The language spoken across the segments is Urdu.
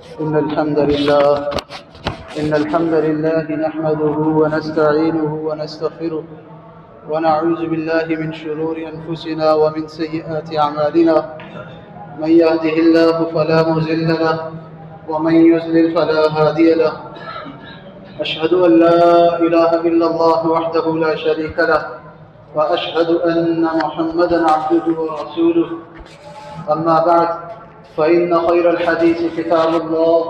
إن الحمد لله نحمده ونستعينه ونستغفره ونعوذ بالله من شرور أنفسنا ومن سيئات أعمالنا. من يهده الله فلا مضل له ومن يضلل فلا هادي له. أشهد أن لا إله إلا الله وحده لا شريك له وأشهد أن محمدا عبده ورسوله. أما بعد، فإن خير الحديث كتاب الله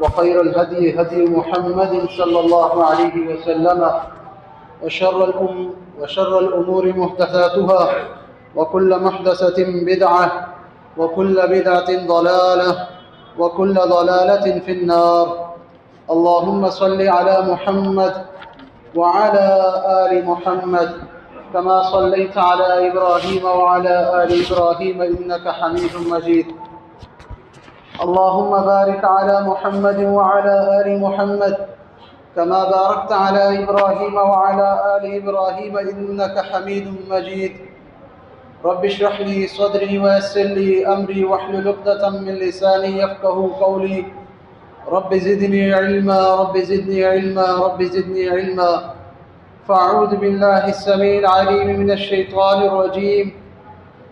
وخير الهدي هدي محمد صلى الله عليه وسلم وشر الأمور محدثاتها وكل محدثة بدعة وكل بدعة ضلالة وكل ضلالة في النار. اللهم صل على محمد وعلى آل محمد كما صليت على إبراهيم وعلى آل إبراهيم إنك حميد مجيد. اللهم بارك على محمد وعلى آل محمد كما باركت على إبراهيم وعلى آل إبراهيم إنك حميد مجيد. رب اشرح لي صدري ويسر لي أمري واحلل عقدة من لساني يفقهوا قولي. رب زدني علما رب زدني علما رب زدني علما. فأعوذ بالله السميع العليم من الشيطان الرجيم.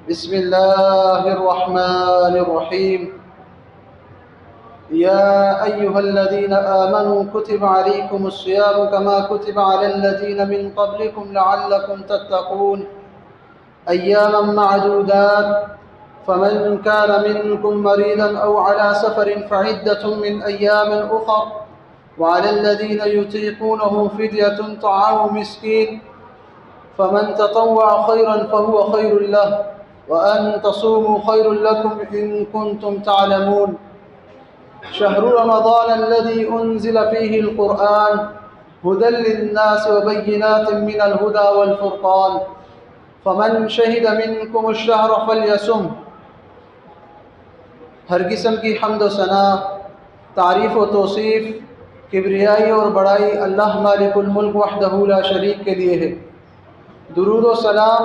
بسم الله الرحمن الرحيم. يا أيها الذين آمنوا كتب عليكم الصيام كما كتب على الذين من قبلكم لعلكم تتقون. أياما معدودات، فمن كان منكم مريضا أو على سفر فعدة من أيام أخر، وعلى الذين يطيقونه فدية طعام مسكين، فمن تطوع خيرا فهو خير له، وأن تصوموا خير لكم إن كنتم تعلمون. شهر رمضان الذي أنزل فيه القرآن هدى للناس وبينات من الهدى والفرقان، فمن شهد منكم الشهر فليصم. ہر قسم کی حمد و ثنا، تعریف و توصیف، کبریائی اور بڑائی اللہ مالک الملک وحدہ لا شریک کے لیے ہے. درود و سلام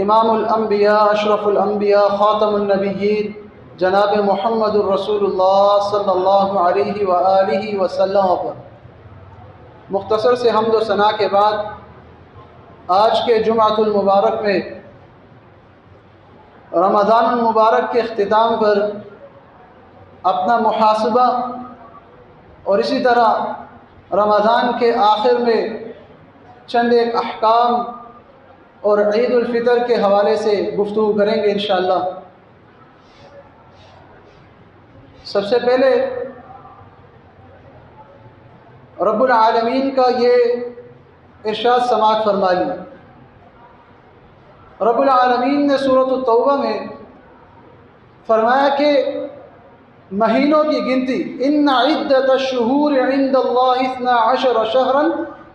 امام الانبیاء اشرف الانبیاء خاتم النبیین جناب محمد الرسول اللہ صلی اللہ علیہ وآلہ وسلم پر. مختصر سے حمد و ثنا کے بعد آج کے جمعۃ المبارک میں رمضان المبارک کے اختتام پر اپنا محاسبہ اور اسی طرح رمضان کے آخر میں چند ایک احکام اور عید الفطر کے حوالے سے گفتگو کریں گے انشاءاللہ. سب سے پہلے رب العالمین کا یہ ارشاد سماعت فرما لی. رب العالمین نے سورۃ التوبہ میں فرمایا کہ مہینوں کی گنتی ان عدۃ الشہور عند اللہ 12 شہرا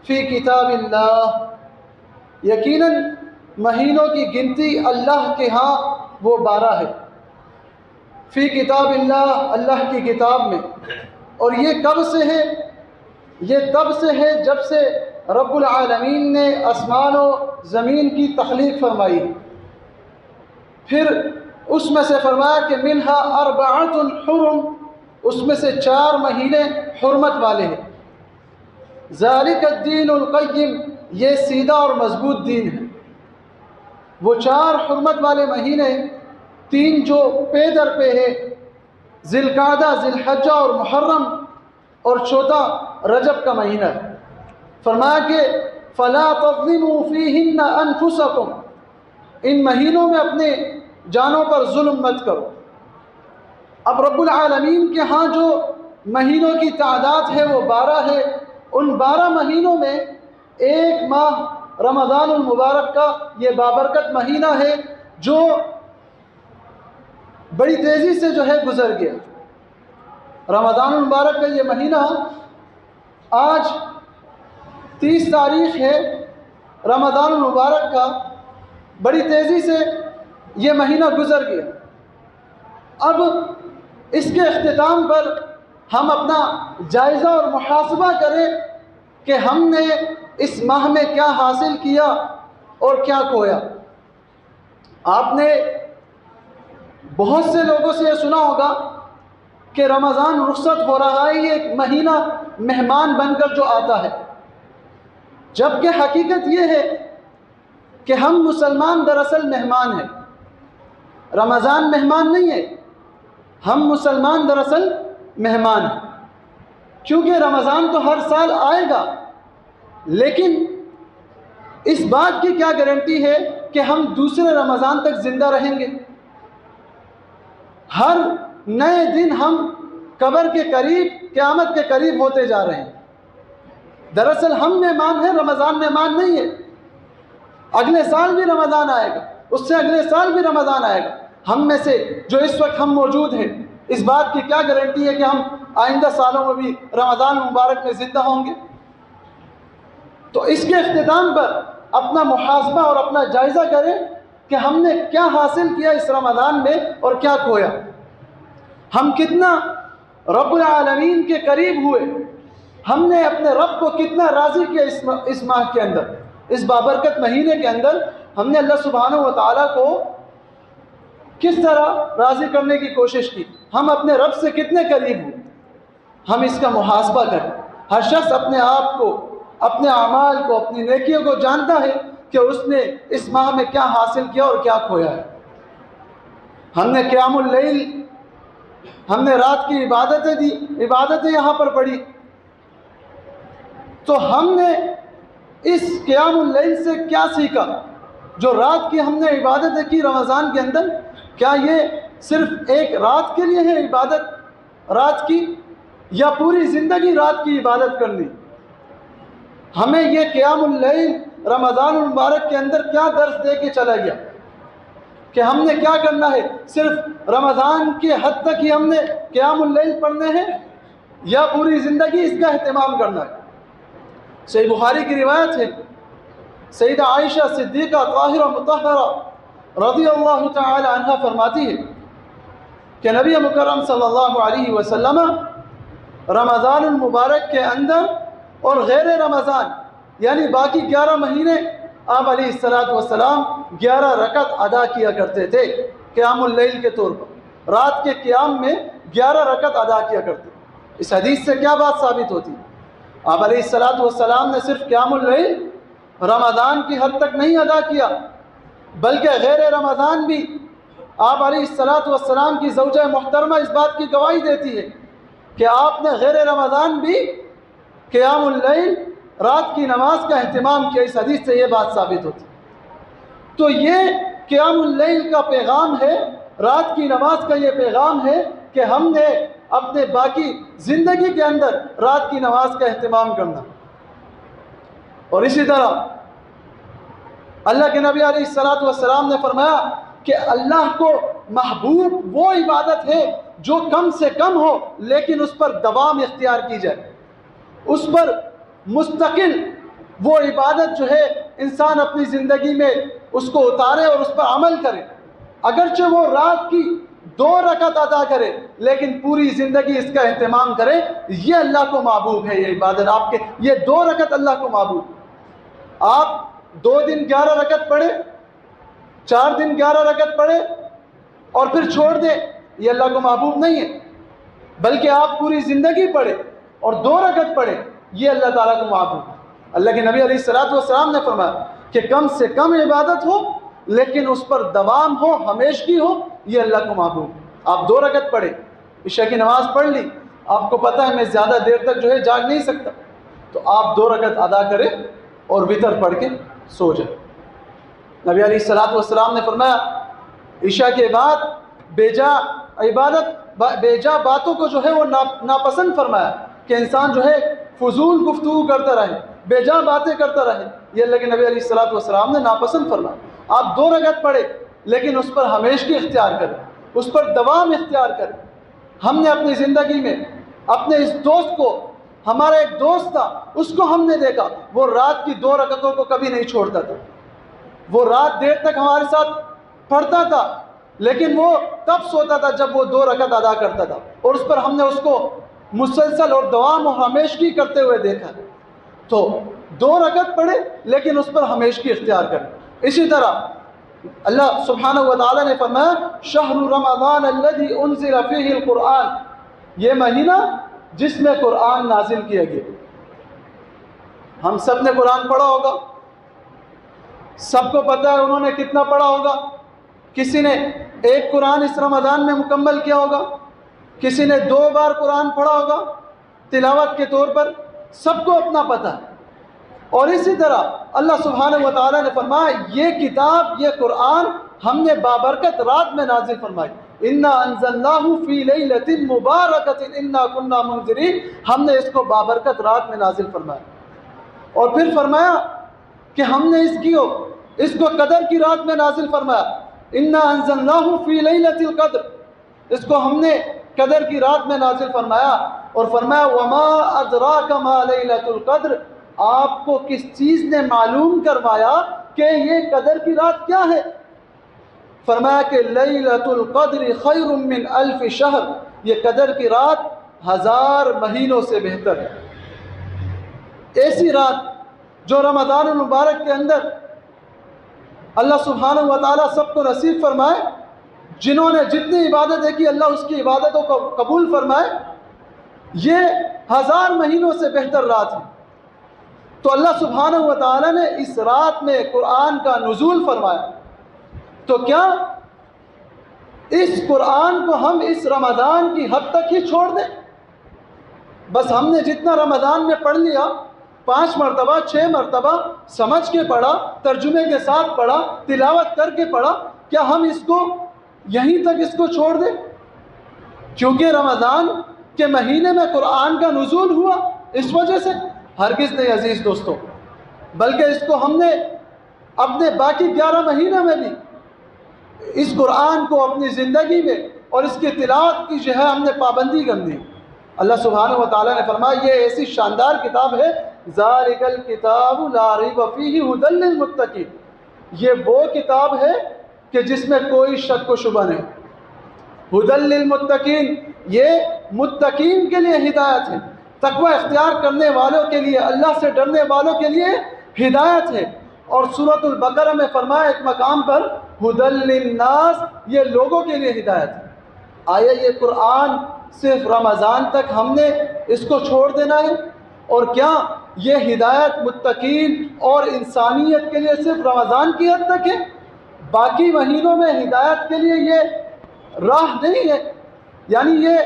فی کتاب اللہ، یقیناً مہینوں کی گنتی اللہ کے ہاں وہ 12 ہے. فی کتاب اللہ، اللہ کی کتاب میں. اور یہ کب سے ہے؟ یہ تب سے ہے جب سے رب العالمین نے آسمان و زمین کی تخلیق فرمائی. پھر اس میں سے فرمایا کہ منہا 4 حرم، اس میں سے 4 مہینے حرمت والے ہیں. ذالک الدین القیم، یہ سیدھا اور مضبوط دین ہے. وہ 4 حرمت والے مہینے، 3 جو پے در پہ ہے، ذی القعدہ، ذی الحجہ اور محرم، اور 4 رجب کا مہینہ. فرمایا کہ فلا تظلموا فیہن انفسکم، ان مہینوں میں اپنے جانوں پر ظلم مت کرو. اب رب العالمین کے ہاں جو مہینوں کی تعداد ہے وہ 12 ہے. ان 12 مہینوں میں ایک ماہ رمضان المبارک کا یہ بابرکت مہینہ ہے جو بڑی تیزی سے جو ہے گزر گیا. رمضان المبارک کا یہ مہینہ آج 30 تاریخ ہے رمضان المبارک کا، بڑی تیزی سے یہ مہینہ گزر گیا. اب اس کے اختتام پر ہم اپنا جائزہ اور محاسبہ کریں کہ ہم نے اس ماہ میں کیا حاصل کیا اور کیا کھویا. آپ نے بہت سے لوگوں سے یہ سنا ہوگا کہ رمضان رخصت ہو رہا ہے، یہ ایک مہینہ مہمان بن کر جو آتا ہے، جبکہ حقیقت یہ ہے کہ ہم مسلمان دراصل مہمان ہیں، رمضان مہمان نہیں ہے، ہم مسلمان دراصل مہمان ہیں، کیونکہ رمضان تو ہر سال آئے گا، لیکن اس بات کی کیا گارنٹی ہے کہ ہم دوسرے رمضان تک زندہ رہیں گے؟ ہر نئے دن ہم قبر کے قریب، قیامت کے قریب ہوتے جا رہے ہیں۔ دراصل ہم مہمان ہیں، رمضان مہمان نہیں ہے۔ اگلے سال بھی رمضان آئے گا، اس سے اگلے سال بھی رمضان آئے گا۔ ہم میں سے جو اس وقت ہم موجود ہیں، اس بات کی کیا گارنٹی ہے کہ ہم آئندہ سالوں میں بھی رمضان مبارک میں زندہ ہوں گے؟ تو اس کے اختتام پر اپنا محاسبہ اور اپنا جائزہ کریں کہ ہم نے کیا حاصل کیا اس رمضان میں اور کیا کھویا، ہم کتنا رب العالمین کے قریب ہوئے، ہم نے اپنے رب کو کتنا راضی کیا اس ماہ کے اندر، اس بابرکت مہینے کے اندر ہم نے اللہ سبحانہ و تعالیٰ کو کس طرح راضی کرنے کی کوشش کی، ہم اپنے رب سے کتنے قریب ہوئے، ہم اس کا محاسبہ کریں۔ ہر شخص اپنے آپ کو، اپنے اعمال کو، اپنی نیکیوں کو جانتا ہے کہ اس نے اس ماہ میں کیا حاصل کیا اور کیا کھویا ہے۔ ہم نے قیام اللیل، ہم نے رات کی عبادتیں دی، عبادتیں یہاں پر پڑھی، تو ہم نے اس قیام اللیل سے کیا سیکھا؟ جو رات کی ہم نے عبادتیں کی رمضان کے اندر، کیا یہ صرف ایک رات کے لیے ہے عبادت رات کی، یا پوری زندگی رات کی عبادت کرنی؟ ہمیں یہ قیام اللیل رمضان المبارک کے اندر کیا درس دے کے چلا گیا کہ ہم نے کیا کرنا ہے؟ صرف رمضان کی حد تک ہی ہم نے قیام اللیل پڑھنے ہیں، یا پوری زندگی اس کا اہتمام کرنا ہے؟ صحیح بخاری کی روایت ہے، سیدہ عائشہ صدیقہ طاہرہ مطہرہ رضی اللہ تعالی عنہ فرماتی ہے کہ نبی مکرم صلی اللہ علیہ وسلم رمضان المبارک کے اندر اور غیر رمضان یعنی باقی 11 مہینے آپ علیہ السلام 11 رکعت ادا کیا کرتے تھے قیام اللیل کے طور پر، رات کے قیام میں 11 رکعت ادا کیا کرتے۔ اس حدیث سے کیا بات ثابت ہوتی؟ آپ علیہ السلام نے صرف قیام اللیل رمضان کی حد تک نہیں ادا کیا، بلکہ غیر رمضان بھی آپ علیہ السلام کی زوجہ محترمہ اس بات کی گواہی دیتی ہے کہ آپ نے غیر رمضان بھی قیام اللیل رات کی نماز کا اہتمام کیا۔ اس حدیث سے یہ بات ثابت ہوتی۔ تو یہ قیام اللیل کا پیغام ہے، رات کی نماز کا یہ پیغام ہے کہ ہم نے اپنے باقی زندگی کے اندر رات کی نماز کا اہتمام کرنا۔ اور اسی طرح اللہ کے نبی علیہ السلام نے فرمایا کہ اللہ کو محبوب وہ عبادت ہے جو کم سے کم ہو لیکن اس پر دوام اختیار کی جائے، اس پر مستقل وہ عبادت جو ہے انسان اپنی زندگی میں اس کو اتارے اور اس پر عمل کرے، اگرچہ وہ رات کی 2 رکعت ادا کرے لیکن پوری زندگی اس کا اہتمام کرے۔ یہ اللہ کو محبوب ہے، یہ عبادت آپ کے، یہ 2 رکعت اللہ کو محبوب۔ آپ 2 دن 11 رکعت پڑھے، 4 دن 11 رکعت پڑھے اور پھر چھوڑ دیں، یہ اللہ کو محبوب نہیں ہے، بلکہ آپ پوری زندگی پڑھے اور 2 رکعت پڑھے، یہ اللہ تعالیٰ کو محبوب ہے۔ اللہ کے نبی علیہ السلام نے فرمایا کہ کم سے کم عبادت ہو لیکن اس پر دوام ہو، ہمیشگی ہو، یہ اللہ کو محبوب ہے۔ آپ 2 رکعت پڑھے، عشاء کی نماز پڑھ لی، آپ کو پتہ ہے میں زیادہ دیر تک جو ہے جاگ نہیں سکتا، تو آپ 2 رکعت ادا کریں اور وتر پڑھ کے سو جائیں۔ نبی علیہ السلام نے فرمایا عشاء کے بعد بیجا عبادت، بیجا باتوں کو جو ہے وہ ناپسند فرمایا کہ انسان جو ہے فضول گفتگو کرتا رہے، بیجا باتیں کرتا رہے، یہ اللہ کے نبی علیہ السلام نے ناپسند فرمایا۔ آپ 2 رکعت پڑھے لیکن اس پر ہمیشگی اختیار کریں، اس پر دوام اختیار کریں۔ ہم نے اپنی زندگی میں اپنے اس دوست کو، ہمارا ایک دوست تھا، اس کو ہم نے دیکھا وہ رات کی 2 رکعتوں کو کبھی نہیں چھوڑتا تھا، وہ رات دیر تک ہمارے ساتھ پڑھتا تھا لیکن وہ تب سوتا تھا جب وہ 2 رکعت ادا کرتا تھا، اور اس پر ہم نے اس کو مسلسل اور دوام اور ہمیشگی کرتے ہوئے دیکھا۔ تو 2 رکعت پڑھے لیکن اس پر ہمیشگی اختیار کریں۔ اسی طرح اللہ سبحانہ و تعالیٰ نے فرمایا شہر رمضان الذی انزل فیہ القرآن، یہ مہینہ جس میں قرآن نازل کیا گیا. ہم سب نے قرآن پڑھا ہوگا، سب کو پتہ ہے انہوں نے کتنا پڑھا ہوگا. کسی نے ایک قرآن اس رمضان میں مکمل کیا ہوگا، کسی نے 2 بار قرآن پڑھا ہوگا تلاوت کے طور پر. سب کو اپنا پتہ ہے. اور اسی طرح اللہ سبحانہ و تعالیٰ نے فرمایا یہ کتاب، یہ قرآن ہم نے بابرکت رات میں نازل فرمائی. انا انزلناہ فی لیلۃ مبارکۃ انا کنا منذرین. ہم نے اس کو بابرکت رات میں نازل فرمایا. اور پھر فرمایا کہ ہم نے اس کو قدر کی رات میں نازل فرمایا. انا انزلناہ فی لیلۃ القدر. اس کو ہم نے قدر کی رات میں نازل فرمایا. اور فرمایا وما ادراک ما لیلۃ القدر. آپ کو کس چیز نے معلوم کروایا کہ یہ قدر کی رات کیا ہے؟ فرمایا کہ لیلۃ القدر خیر من 1000 شہر. یہ قدر کی رات 1000 مہینوں سے بہتر ہے. ایسی رات جو رمضان المبارک کے اندر اللہ سبحانہ و تعالیٰ سب کو نصیب فرمائے. جنہوں نے جتنی عبادتیں کی اللہ اس کی عبادتوں کو قبول فرمائے. یہ 1000 مہینوں سے بہتر رات ہے. تو اللہ سبحانہ و تعالیٰ نے اس رات میں قرآن کا نزول فرمایا. تو کیا اس قرآن کو ہم اس رمضان کی حد تک ہی چھوڑ دیں؟ بس ہم نے جتنا رمضان میں پڑھ لیا 5 مرتبہ 6 مرتبہ سمجھ کے پڑھا، ترجمے کے ساتھ پڑھا، تلاوت کر کے پڑھا، کیا ہم اس کو یہیں تک اس کو چھوڑ دیں؟ کیونکہ رمضان کے مہینے میں قرآن کا نزول ہوا اس وجہ سے؟ ہرگز نہیں عزیز دوستو. بلکہ اس کو ہم نے اپنے باقی 11 مہینے میں بھی اس قرآن کو اپنی زندگی میں اور اس کی تلاوت کی جو ہے ہم نے پابندی کر دی. اللہ سبحانہ و تعالیٰ نے فرمایا یہ ایسی شاندار کتاب ہے ذالک الکتاب لا ریب فیہ ھدی للمتقین. یہ وہ کتاب ہے کہ جس میں کوئی شک و شبہ نہیں. ھدی للمتقین، یہ متقین کے لیے ہدایت ہے، تقوی اختیار کرنے والوں کے لیے، اللہ سے ڈرنے والوں کے لیے ہدایت ہے. اور سورۃ البقرہ میں فرمایا ایک مقام پر ھدی للناس، یہ لوگوں کے لیے ہدایت ہے. آیا یہ قرآن صرف رمضان تک ہم نے اس کو چھوڑ دینا ہے؟ اور کیا یہ ہدایت متقین اور انسانیت کے لیے صرف رمضان کی حد تک ہے؟ باقی مہینوں میں ہدایت کے لیے یہ راہ نہیں ہے، یعنی یہ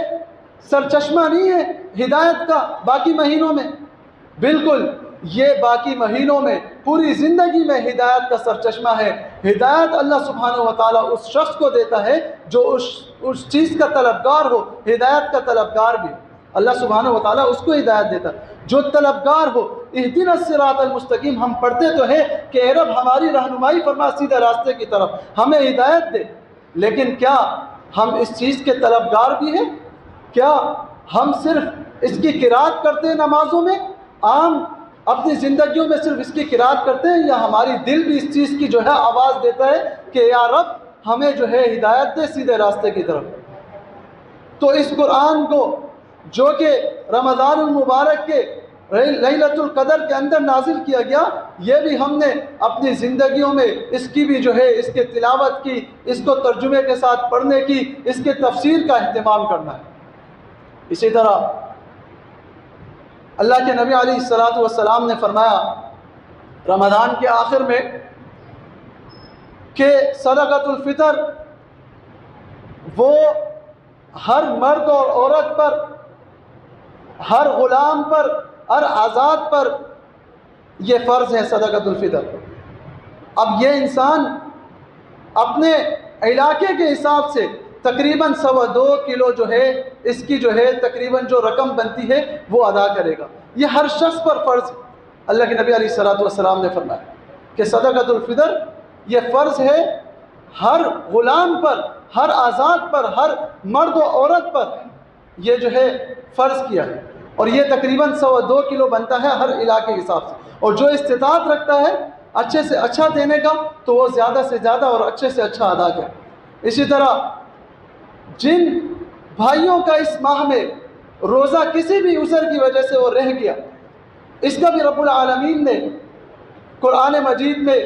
سرچشمہ نہیں ہے ہدایت کا باقی مہینوں میں؟ بالکل، یہ باقی مہینوں میں پوری زندگی میں ہدایت کا سرچشمہ ہے. ہدایت اللہ سبحانہ و تعالیٰ اس شخص کو دیتا ہے جو اس چیز کا طلبگار ہو. ہدایت کا طلبگار بھی اللہ سبحانہ و تعالیٰ اس کو ہدایت دیتا ہے جو طلبگار ہو. اہدنا الصراط المستقیم ہم پڑھتے تو ہیں کہ اے رب ہماری رہنمائی فرما سیدھے راستے کی طرف، ہمیں ہدایت دے. لیکن کیا ہم اس چیز کے طلبگار بھی ہیں؟ کیا ہم صرف اس کی قرات کرتے ہیں نمازوں میں، عام اپنی زندگیوں میں صرف اس کی قرات کرتے ہیں، یا ہماری دل بھی اس چیز کی جو ہے آواز دیتا ہے کہ یا رب ہمیں جو ہے ہدایت دے سیدھے راستے کی طرف؟ تو اس قرآن کو جو کہ رمضان المبارک کے لیلۃ القدر کے اندر نازل کیا گیا، یہ بھی ہم نے اپنی زندگیوں میں اس کی بھی جو ہے اس کے تلاوت کی، اس کو ترجمے کے ساتھ پڑھنے کی، اس کے تفسیر کا اہتمام کرنا ہے. اسی طرح اللہ کے نبی علیہ الصلاۃ والسلام نے فرمایا رمضان کے آخر میں کہ صدقۃ الفطر وہ ہر مرد اور عورت پر، ہر غلام پر، ہر آزاد پر یہ فرض ہے صدقۃ الفطر. اب یہ انسان اپنے علاقے کے حساب سے تقریباً 2.25 کلو جو ہے اس کی جو ہے تقریباً جو رقم بنتی ہے وہ ادا کرے گا. یہ ہر شخص پر فرض ہے. اللہ کے نبی علیہ الصلاۃ والسلام نے فرمایا کہ صدقۃ الفطر یہ فرض ہے ہر غلام پر، ہر آزاد پر، ہر مرد و عورت پر یہ جو ہے فرض کیا ہے. اور یہ تقریباً 2.25 کلو بنتا ہے ہر علاقے کے حساب سے. اور جو استطاعت رکھتا ہے اچھے سے اچھا دینے کا تو وہ زیادہ سے زیادہ اور اچھے سے اچھا ادا کرے. اسی طرح جن بھائیوں کا اس ماہ میں روزہ کسی بھی عذر کی وجہ سے وہ رہ گیا، اس کا بھی رب العالمین نے قرآن مجید میں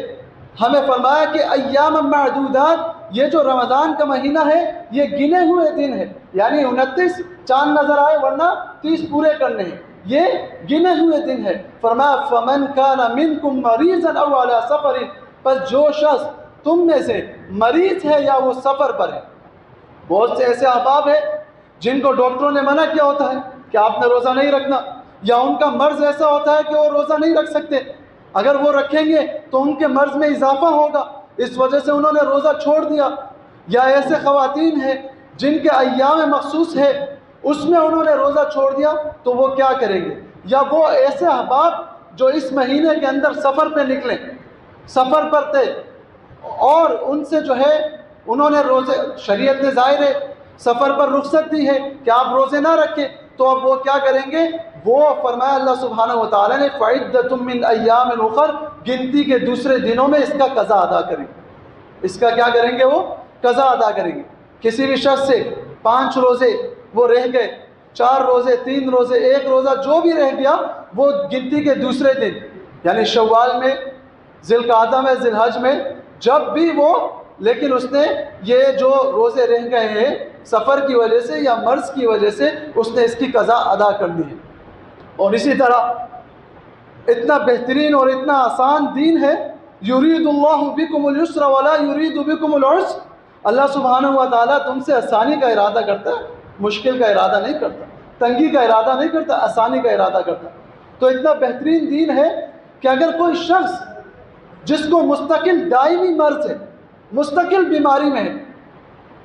ہمیں فرمایا کہ ایام معدودات یہ جو رمضان کا مہینہ ہے یہ گنے ہوئے دن ہے، یعنی 29 چاند نظر آئے ورنہ 30 پورے کرنے ہیں، یہ گنے ہوئے دن ہے۔ فرمایا فمن کان منکم مریضا او علی سفر، پس جو شخص تم میں سے مریض ہے یا وہ سفر پر ہے۔ بہت سے ایسے احباب ہیں جن کو ڈاکٹروں نے منع کیا ہوتا ہے کہ آپ نے روزہ نہیں رکھنا، یا ان کا مرض ایسا ہوتا ہے کہ وہ روزہ نہیں رکھ سکتے، اگر وہ رکھیں گے تو ان کے مرض میں اضافہ ہوگا، اس وجہ سے انہوں نے روزہ چھوڑ دیا۔ یا ایسے خواتین ہیں جن کے ایام مخصوص ہے اس میں انہوں نے روزہ چھوڑ دیا، تو وہ کیا کریں گے؟ یا وہ ایسے احباب جو اس مہینے کے اندر سفر پہ نکلیں، سفر پر تھے اور ان سے جو ہے انہوں نے روزے، شریعت نے ظاہر ہے سفر پر رخصت دی ہے کہ آپ روزے نہ رکھیں، تو اب وہ کیا کریں گے؟ وہ فرمایا اللہ سبحانہ و تعالیٰ نے فَعِدَّةٌ مِّنْ أَيَّامٍ أُخَرَ، گنتی کے دوسرے دنوں میں اس کا قضا ادا کریں گے، اس کا کیا کریں گے؟ وہ قضا ادا کریں گے۔ کسی بھی شخص سے 5 روزے وہ رہ گئے، 4 روزے، 3 روزے، 1 روزہ جو بھی رہ گیا، وہ گنتی کے دوسرے دن یعنی شوال میں، ذی القعدہ میں، ذی الحج میں، جب بھی وہ، لیکن اس نے یہ جو روزے رہ گئے ہیں سفر کی وجہ سے یا مرض کی وجہ سے، اس نے اس کی قضا ادا کرنی ہے۔ اور اسی طرح اتنا بہترین اور اتنا آسان دین ہے، یرید اللہ بکم اليسر ولا یرید بکم العسر، اللہ سبحانہ و تعالیٰ تم سے آسانی کا ارادہ کرتا ہے، مشکل کا ارادہ نہیں کرتا، تنگی کا ارادہ نہیں کرتا، آسانی کا ارادہ کرتا۔ تو اتنا بہترین دین ہے کہ اگر کوئی شخص جس کو مستقل دائمی مرض ہے، مستقل بیماری میں ہے،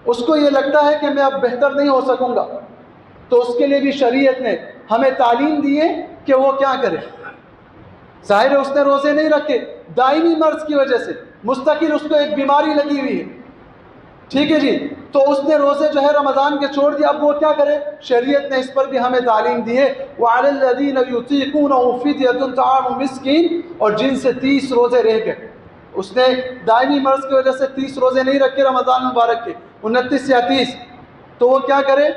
اس کو یہ لگتا ہے کہ میں اب بہتر نہیں ہو سکوں گا، تو اس کے لیے بھی شریعت نے ہمیں تعلیم دی ہے کہ وہ کیا کرے۔ ظاہر ہے اس نے روزے نہیں رکھے دائمی مرض کی وجہ سے، مستقل اس کو ایک بیماری لگی ہوئی ہے، ٹھیک ہے جی، تو اس نے روزے جو ہے رمضان کے چھوڑ دیا، اب وہ کیا کرے؟ شریعت نے اس پر بھی ہمیں تعلیم دی ہے وَعَلَى الَّذِينَ يُطِيقُونَهُ فِدْيَةٌ طَعَامُ مِسْكِينٍ، اور جن سے 30 روزے رہ گئے، اس نے دائمی مرض کی وجہ سے 30 روزے نہیں رکھے رمضان مبارک کے، 29 یا 30، تو وہ کیا کرے؟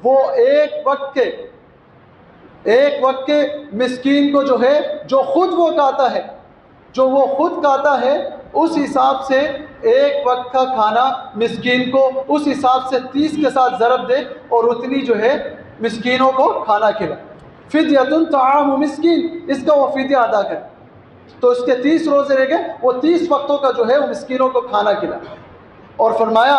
وہ ایک وقت کے مسکین کو جو ہے، جو خود وہ کھاتا ہے، جو وہ خود کھاتا ہے، اس حساب سے ایک وقت کا کھانا مسکین کو اس حساب سے 30 کے ساتھ ضرب دے اور اتنی جو ہے مسکینوں کو کھانا کھلا۔ فدیۃ طعام مسکین، اس کا وہ فدیہ ادا کرے، تو اس کے 30 روزے رہ گئے، وہ 30 وقتوں کا جو ہے وہ مسکینوں کو کھانا کھلا۔ اور فرمایا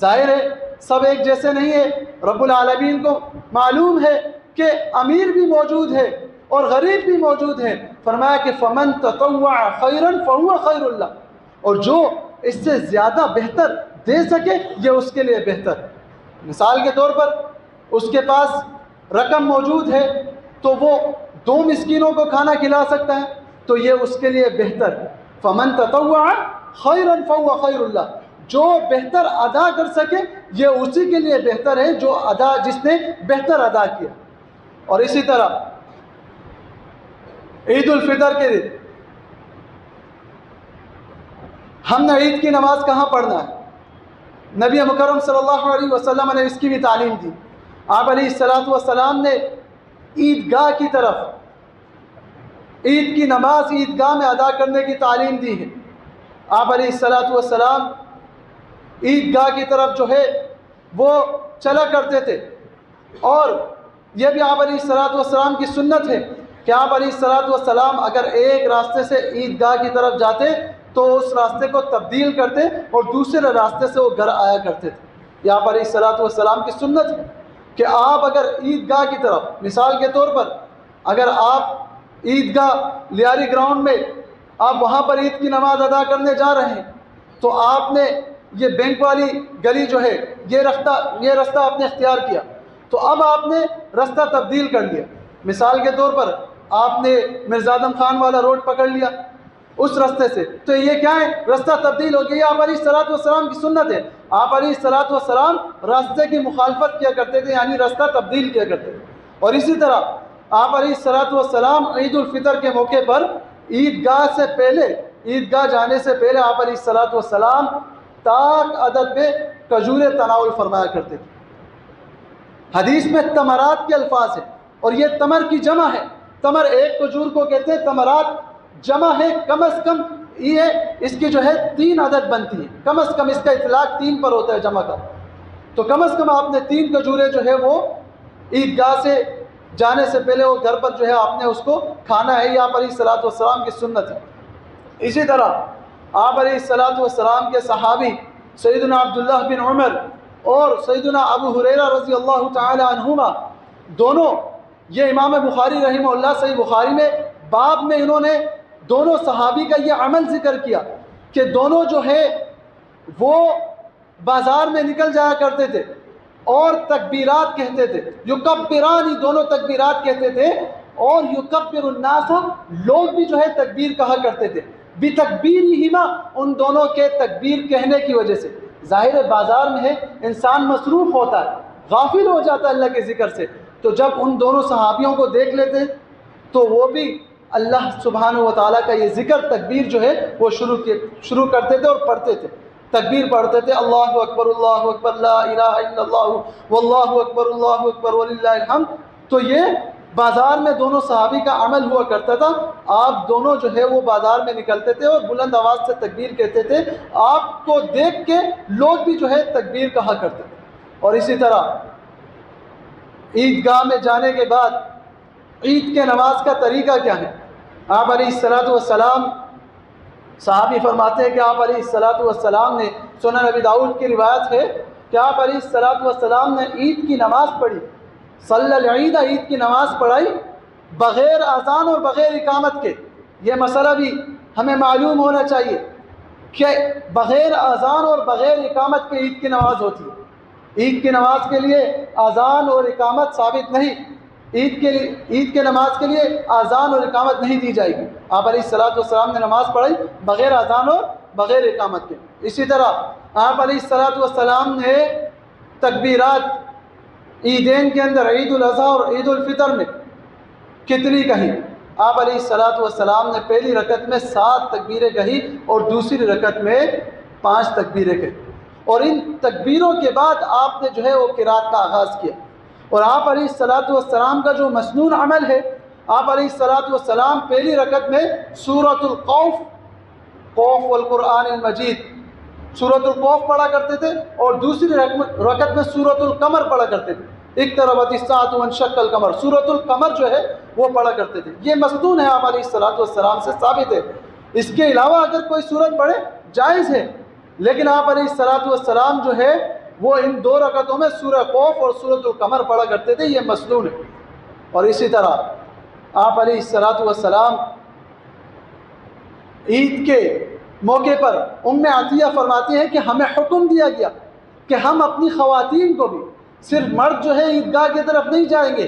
ظاہر ہے سب ایک جیسے نہیں ہے، رب العالمین کو معلوم ہے کہ امیر بھی موجود ہے اور غریب بھی موجود ہے، فرمایا کہ فمن تطوع خیرا فهو خیر اللہ، اور جو اس سے زیادہ بہتر دے سکے یہ اس کے لیے بہتر ہے۔ مثال کے طور پر اس کے پاس رقم موجود ہے تو وہ 2 مسکینوں کو کھانا کھلا سکتا ہے، تو یہ اس کے لیے بہتر ہے۔ فمن تطوع خیرا فهو خیر اللہ، جو بہتر ادا کر سکے یہ اسی کے لیے بہتر ہے جس نے بہتر ادا کیا۔ اور اسی طرح عید الفطر کے دن ہم نے عید کی نماز کہاں پڑھنا ہے؟ نبی مکرم صلی اللہ علیہ وسلم نے اس کی بھی تعلیم دی۔ آپ علیہ الصلوۃ والسلام نے عیدگاہ کی طرف عید کی نماز عیدگاہ میں ادا کرنے کی تعلیم دی ہے۔ آپ علیہ الصلوۃ والسلام عیدگاہ کی طرف جو ہے وہ چلا کرتے تھے، اور یہ بھی آپ علیہ الصلوۃ والسلام کی سنت ہے کہ آپ علیہ الصلوۃ والسلام اگر ایک راستے سے عیدگاہ کی طرف جاتے تو اس راستے کو تبدیل کرتے اور دوسرے راستے سے وہ گھر آیا کرتے تھے۔ یہ آپ علیہ الصلوۃ والسلام کی سنت ہے کہ آپ اگر عیدگاہ کی طرف، مثال کے طور پر اگر آپ عیدگاہ لیاری گراؤنڈ میں آپ وہاں پر عید کی نماز ادا کرنے جا رہے ہیں، تو آپ نے یہ بینک والی گلی جو ہے یہ راستہ آپ نے اختیار کیا، تو اب آپ نے راستہ تبدیل کر لیا۔ مثال کے طور پر آپ نے مرزا اعظم خان والا روڈ پکڑ لیا اس راستے سے، تو یہ کیا ہے؟ راستہ تبدیل ہو گیا۔ یہ آپ علیہ الصلوۃ والسلام کی سنت ہے۔ آپ علیہ الصلوۃ والسلام راستے کی مخالفت کیا کرتے تھے، یعنی راستہ تبدیل کیا کرتے تھے۔ اور اسی طرح آپ علیہ الصلوۃ والسلام عید الفطر کے موقع پر عیدگاہ سے پہلے، عیدگاہ جانے سے پہلے آپ علیہ الصلوۃ والسلام تاک عدد میں کھجوریں تناول فرمایا کرتے تھے۔ حدیث میں تمرات کے الفاظ ہیں، اور یہ تمر کی جمع ہے۔ تمر ایک کھجور کو کہتے ہیں، تمرات جمع ہے، کم از کم یہ اس کی جو ہے 3 عدد بنتی ہے، کم از کم اس کا اطلاق 3 پر ہوتا ہے جمع کا، تو کم از کم آپ نے 3 کھجوریں جو ہے وہ عیدگاہ سے جانے سے پہلے وہ گھر پر جو ہے آپ نے اس کو کھانا ہے، یہ آپ علیہ الصلوۃ والسلام کی سنت ہے۔ اسی طرح آپ علیہ الصلوۃ والسلام کے صحابی سیدنا عبداللہ بن عمر اور سیدنا ابو ہریرہ رضی اللہ تعالی عنہما دونوں، یہ امام بخاری رحمہ اللہ صحیح بخاری میں باب میں انہوں نے دونوں صحابی کا یہ عمل ذکر کیا کہ دونوں جو ہے وہ بازار میں نکل جایا کرتے تھے اور تکبیرات کہتے تھے، یکبرانی، دونوں تکبیرات کہتے تھے، اور یکبر الناس، لوگ بھی جو ہے تکبیر کہا کرتے تھے، بتکبیرہما، ان دونوں کے تکبیر کہنے کی وجہ سے۔ ظاہر بازار میں ہے انسان مصروف ہوتا ہے، غافل ہو جاتا ہے اللہ کے ذکر سے، تو جب ان دونوں صحابیوں کو دیکھ لیتے تو وہ بھی اللہ سبحانہ و تعالیٰ کا یہ ذکر تکبیر جو ہے وہ شروع کرتے تھے اور پڑھتے تھے، تکبیر پڑھتے تھے، اللہ اکبر لا الہ الا اللہ واللہ اکبر وللہ الحمد۔ تو یہ بازار میں دونوں صحابی کا عمل ہوا کرتا تھا، آپ دونوں جو ہے وہ بازار میں نکلتے تھے اور بلند آواز سے تکبیر کہتے تھے، آپ کو دیکھ کے لوگ بھی جو ہے تکبیر کہا کرتے تھے۔ اور اسی طرح عیدگاہ میں جانے کے بعد عید کے نماز کا طریقہ کیا ہے؟ آپ علیہ الصلوۃ والسلام، صحابی فرماتے ہیں کہ آپ علیہ الصلوۃ والسلام نے، سنن ابی داؤد کی روایت ہے کہ آپ علیہ الصلوۃ والسلام نے عید کی نماز پڑھی، صلی العید، عید کی نماز پڑھائی بغیر اذان اور بغیر اقامت کے۔ یہ مسئلہ بھی ہمیں معلوم ہونا چاہیے کہ بغیر اذان اور بغیر اقامت کے عید کی نماز ہوتی ہے۔ عید کی نماز کے لیے اذان اور اقامت ثابت نہیں، عید کے نماز کے لیے اذان اور اقامت نہیں دی جائے گی۔ آپ علیہ الصلوۃ والسلام نے نماز پڑھی بغیر اذان اور بغیر اقامت کے۔ اسی طرح آپ علیہ الصلوۃ والسلام نے تکبیرات عیدین کے اندر، عید الاضحیٰ اور عید الفطر میں کتنی کہی؟ آپ علیہ الصلوۃ والسلام نے پہلی رکعت میں 7 تکبیریں کہی اور دوسری رکعت میں 5 تکبیریں کہی، اور ان تکبیروں کے بعد آپ نے جو ہے وہ قرات کا آغاز کیا۔ اور آپ علیہ الصلوۃ والسلام کا جو مسنون عمل ہے، آپ علیہ الصلوۃ والسلام پہلی رکعت میں سورۃ القوف، قوف والقرآن المجید، سورۃ القوف پڑھا کرتے تھے، اور دوسری رکعت میں سورۃ القمر پڑھا کرتے تھے، اقتربت الساعۃ وانشق القمر، سورۃ القمر جو ہے وہ پڑھا کرتے تھے۔ یہ مسنون ہے، آپ علیہ الصلوۃ والسلام سے ثابت ہے۔ اس کے علاوہ اگر کوئی سورت پڑھے جائز ہے، لیکن آپ علیہ الصلوۃ والسلام جو ہے وہ ان 2 رکعتوں میں سورہ قوف اور سورۃ القمر پڑھا کرتے تھے، یہ مسنون ہے۔ اور اسی طرح آپ علیہ الصلوۃ والسلام عید کے موقع پر ام عطیہ فرماتی ہیں کہ ہمیں حکم دیا گیا کہ ہم اپنی خواتین کو بھی، صرف مرد جو ہے عیدگاہ کی طرف نہیں جائیں گے،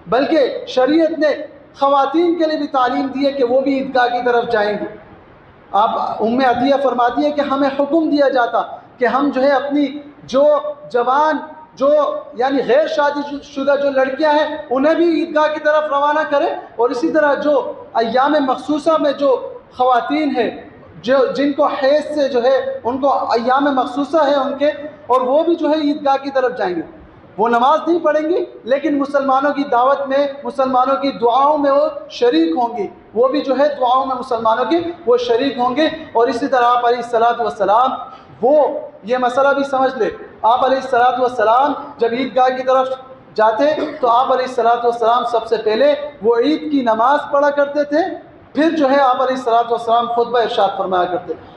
بلکہ شریعت نے خواتین کے لیے بھی تعلیم دی ہے کہ وہ بھی عیدگاہ کی طرف جائیں گے۔ آپ ام عطیہ فرماتی ہے کہ ہمیں حکم دیا جاتا کہ ہم جو ہے اپنی جو جوان، جو یعنی غیر شادی شدہ جو لڑکیاں ہیں، انہیں بھی عیدگاہ کی طرف روانہ کریں، اور اسی طرح جو ایام مخصوصہ میں جو خواتین ہیں، جن کو حیض سے جو ہے ان کو ایام مخصوصہ ہے ان کے، اور وہ بھی جو ہے عیدگاہ کی طرف جائیں گے۔ وہ نماز نہیں پڑھیں گی لیکن مسلمانوں کی دعوت میں، مسلمانوں کی دعاؤں میں وہ شریک ہوں گی، وہ بھی جو ہے دعاؤں میں مسلمانوں کی وہ شریک ہوں گے۔ اور اسی طرح آپ علیہ الصلوۃ والسلام، وہ یہ مسئلہ بھی سمجھ لے، آپ علیہ الصلوۃ والسلام جب عیدگاہ کی طرف جاتے تو آپ علیہ الصلوۃ والسلام سب سے پہلے وہ عید کی نماز پڑھا کرتے تھے، پھر جو ہے آپ علیہ الصلوۃ والسلام خطبہ ارشاد فرمایا کرتے تھے۔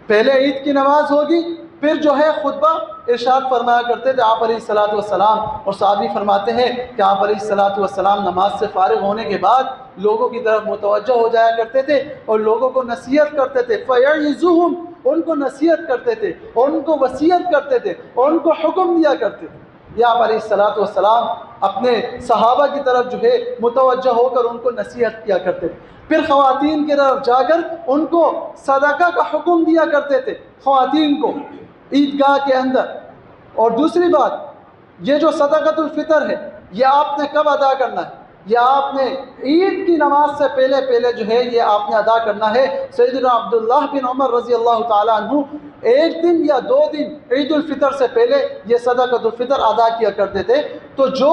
پہلے عید کی نماز ہوگی، پھر جو ہے خطبہ ارشاد فرمایا کرتے تھے آپ علیہ الصلوۃ والسلام۔ اور صحابی فرماتے ہیں کہ آپ علیہ الصلوۃ والسلام نماز سے فارغ ہونے کے بعد لوگوں کی طرف متوجہ ہو جایا کرتے تھے اور لوگوں کو نصیحت کرتے تھے، فَيَعِظُهُمْ، ان کو نصیحت کرتے تھے اور ان کو وصیت کرتے تھے اور ان کو حکم دیا کرتے تھے۔ یہ آپ علیہ الصلوۃ والسلام اپنے صحابہ کی طرف جو ہے متوجہ ہو کر ان کو نصیحت کیا کرتے تھے۔ پھر خواتین کی طرف جا کر ان کو صدقہ کا حکم دیا کرتے تھے، خواتین کو عیدگاہ کے اندر۔ اور دوسری بات، یہ جو صدقۃ الفطر ہے یہ آپ نے کب ادا کرنا ہے؟ یہ آپ نے عید کی نماز سے پہلے جو ہے یہ آپ نے ادا کرنا ہے۔ سیدنا عبداللہ بن عمر رضی اللہ تعالیٰ عنہ 1 دن یا 2 دن عید الفطر سے پہلے یہ صدقۃ الفطر ادا کیا کرتے تھے۔ تو جو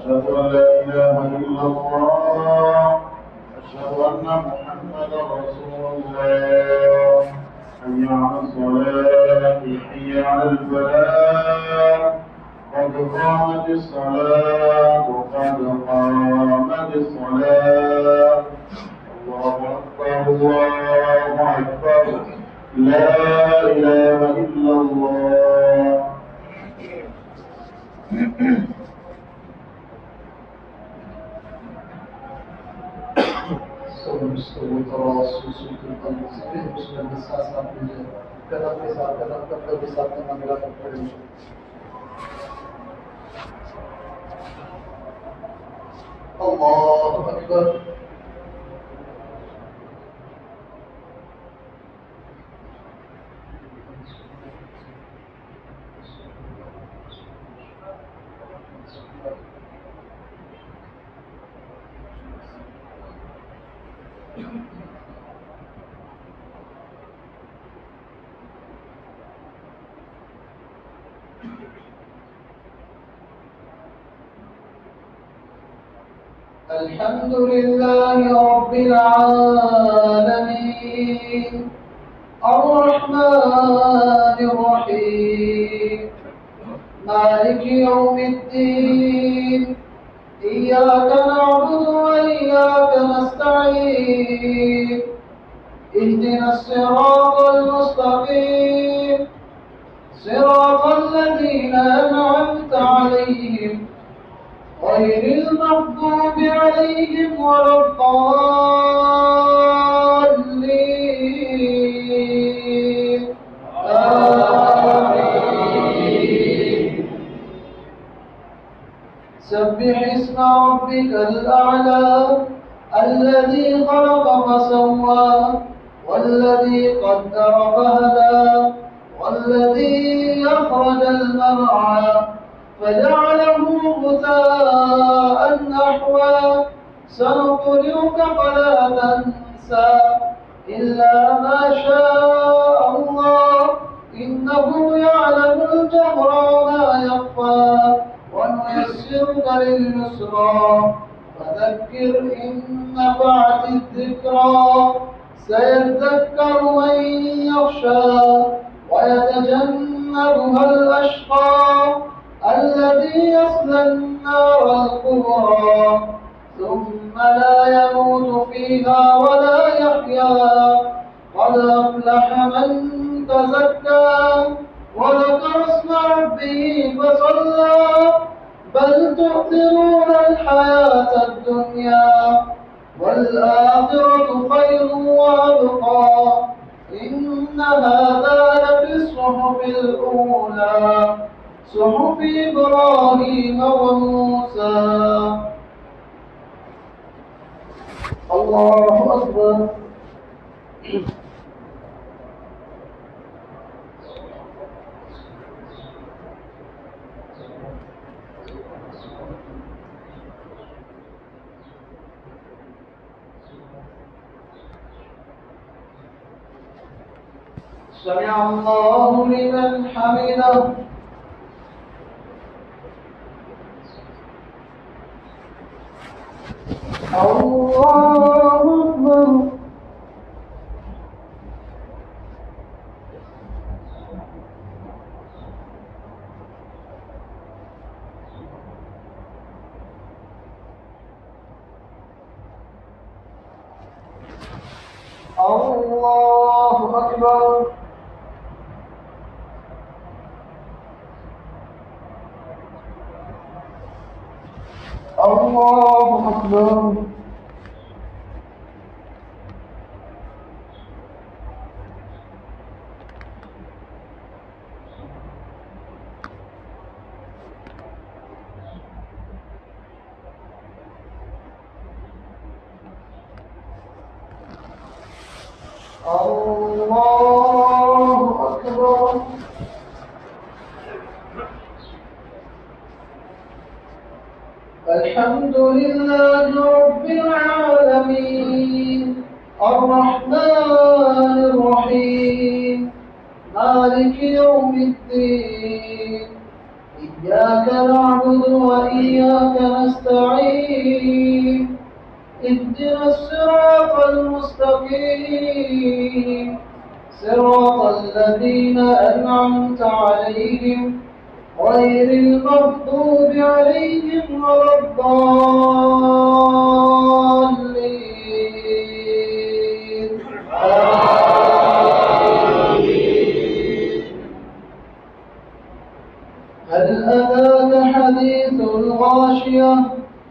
أشهد أن لا إله إلا الله أشهد أن محمدا رسول الله حي على الصلاة حي على الفلاح قد قامت الصلاة قد قامت الصلاة الله أكبر الله أكبر لا إله إلا الله. مستوى تراص وسوق القلب سفيه مسلم الساسات من كذا قصار كذا قصار كما لا تقول. الله أكبر. الحمد لله رب العالمين الرحمن الرحيم مالك يوم الدين إياك نعبد وإياك نستعين اهدنا الصراط المستقيم صراط الذين أنعمت عليهم غير المغضوب عليهم ولا الضالين آمين. سبح اسم ربك الأعلى الذي خلق فسوى والذي قدر فهدى والذي أخرج المرعى فجعله غثاء نحوا سنقرئك فلا تنسى إلا ما شاء الله إنه يعلم الجهر وما يخفى ونيسرك لليسرى فذكر إن نفعت الذكرى سيذكر من يخشى ويتجنبها الأشقى الذي يصلى النار الكبرى ثم لا يموت فيها ولا يحيا قد أفلح من تزكى وذكر اسم ربه فصلى بل تؤثرون الحياة الدنيا والآخرة خير وأبقى إن هذا لفي الصحف الأولى صحف إبراهيم وموسى. الله أكبر. سمع الله لمن حمده. الله أكبر. الله أكبر. الله أكبر. الله أكبر. الحمد لله رب العالمين الرحمن الرحيم مالك يوم الدين إياك نعبد وإياك نستعين اهدنا الصراط المستقيم صراط الذين أنعمت عليهم غير المغضوب عليهم ولا الضالين. هل أتاك حديث الغاشية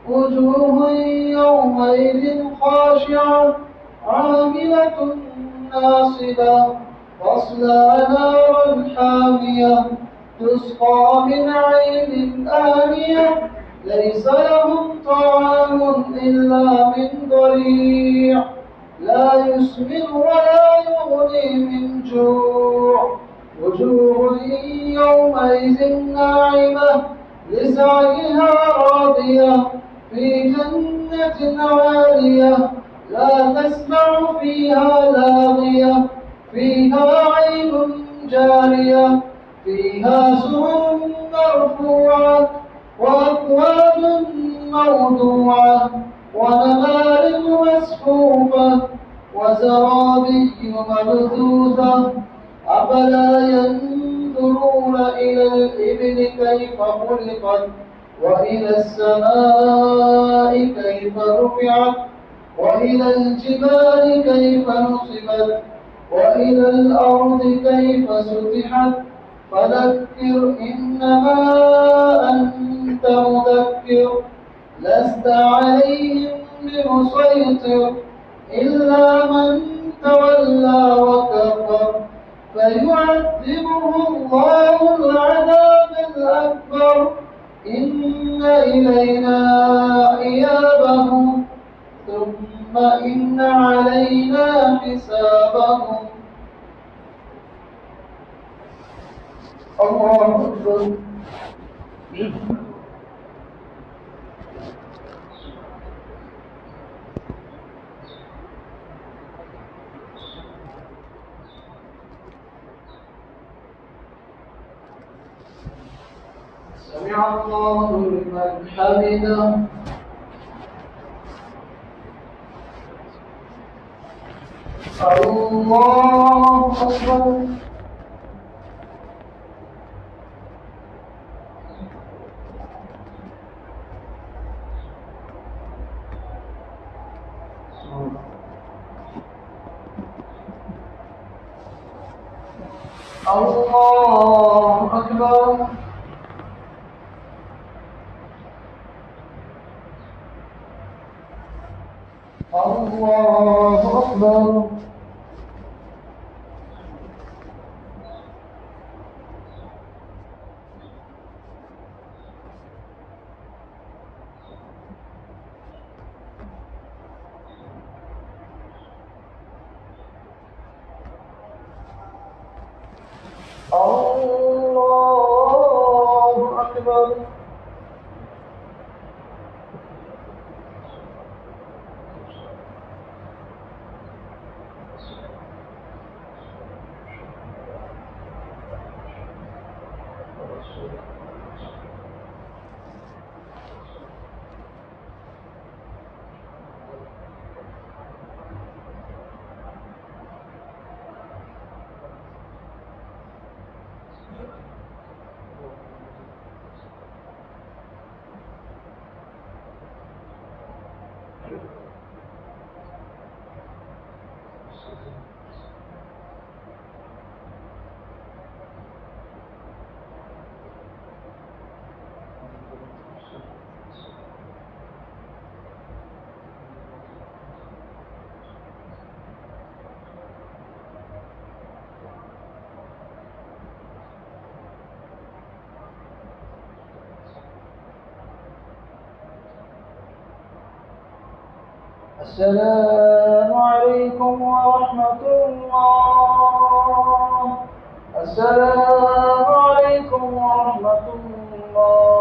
وجوه يومئذ خاشعة عاملة ناصبة تصلى نارا حامية تسقى من عين آنية ليس لهم طعام إلا من ضريع لا يسمن ولا يغني من جوع وجوه يومئذ ناعمة لسعيها راضية في جنة عالية لا تسمع فيها لاغية فيها عين جارية فيها سرر مرفوعة وأكواب موضوعة ونمارق مصفوفة وزرابي مبثوثة أفلا ينظرون إلى الإبل كيف خلقت وإلى السماء كيف رفعت وإلى الجبال كيف نصبت وإلى الأرض كيف سطحت فذكر إنما أنت مذكر لست عليهم بمسيطر إلا من تولى وكفر فيعذبه الله العذاب الأكبر إن إلينا إيابهم ثم إن علينا حسابهم. الله أكبر. الله لمن حمده. الله أكبر. الله أكبر. الله أكبر. الله أكبر. السلام عليكم ورحمة الله. السلام عليكم ورحمة الله.